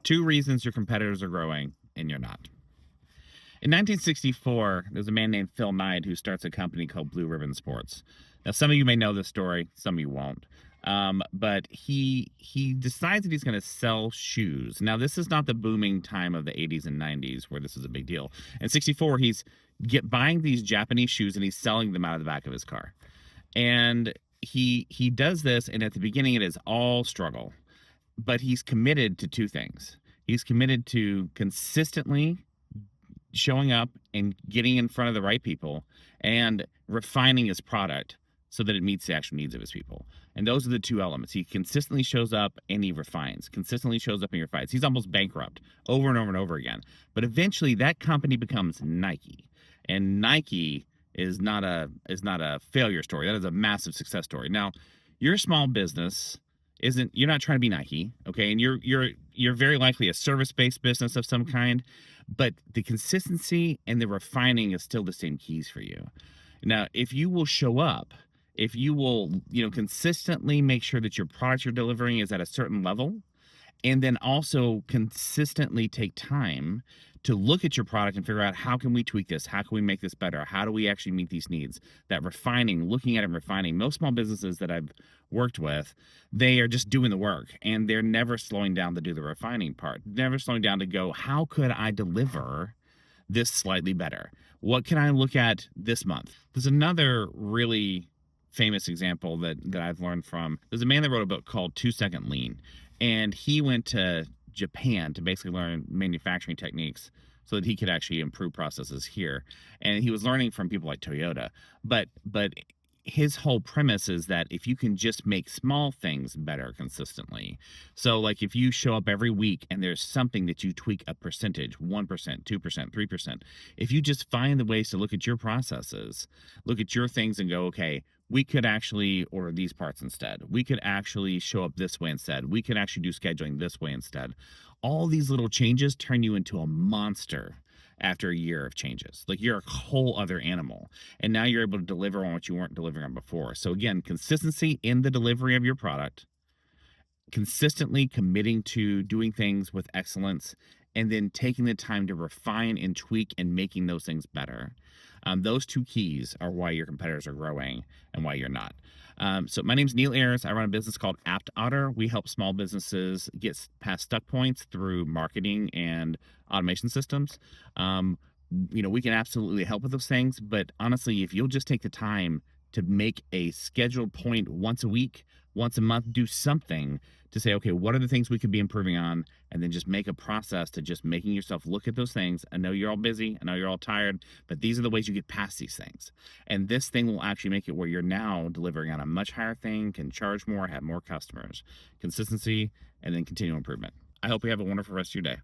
Two reasons your competitors are growing and you're not. In 1964, there's a man named Phil Knight who starts a company called Blue Ribbon Sports. Now, some of you may know this story, some of you won't. But he decides that he's going to sell shoes. Now, this is not the booming time of the 80s and 90s where this is a big deal. In 64, he's buying these Japanese shoes and he's selling them out of the back of his car. And he does this, and at the beginning, it is all struggle. But he's committed to two things. He's committed to consistently showing up and getting in front of the right people and refining his product so that it meets the actual needs of his people. And those are the two elements. He consistently shows up and he refines, consistently shows up and he refines. He's almost bankrupt over and over and over again. But eventually that company becomes Nike. And Nike is not a failure story. That is a massive success story. Now, your small business isn't you're not trying to be Nike, okay? And you're very likely a service-based business of some kind, but the consistency and the refining is still the same keys for you. Now, if you will show up, if you will, consistently make sure that your product you're delivering is at a certain level, and then also consistently take time to look at your product and figure out how can we tweak this, how can we make this better, how do we actually meet these needs. That refining, looking at it and refining. Most small businesses that I've worked with, they are just doing the work and they're never slowing down to do the refining part, never slowing down to go, how could I deliver this slightly better? What can I look at this month? There's another really famous example that I've learned from. There's a man that wrote a book called 2 Second Lean, and he went to Japan to basically learn manufacturing techniques so that he could actually improve processes here. And he was learning from people like Toyota. But his whole premise is that if you can just make small things better consistently. So like if you show up every week and there's something that you tweak a percentage, 1%, 2%, 3%, if you just find the ways to look at your processes, look at your things and go, okay, we could actually order these parts instead. We could actually show up this way instead. We could actually do scheduling this way instead. All these little changes turn you into a monster after a year of changes. Like you're a whole other animal. And now you're able to deliver on what you weren't delivering on before. So again, consistency in the delivery of your product, consistently committing to doing things with excellence, and then taking the time to refine and tweak and making those things better. Those two keys are why your competitors are growing and why you're not. So my name's Neil Ayers. I run a business called Apt Otter. We help small businesses get past stuck points through marketing and automation systems. We can absolutely help with those things, but honestly, if you'll just take the time to make a scheduled point once a week, once a month, do something to say, okay, what are the things we could be improving on? And then just make a process to just making yourself look at those things. I know you're all busy. I know you're all tired, but these are the ways you get past these things. And this thing will actually make it where you're now delivering on a much higher thing, can charge more, have more customers, consistency, and then continual improvement. I hope you have a wonderful rest of your day.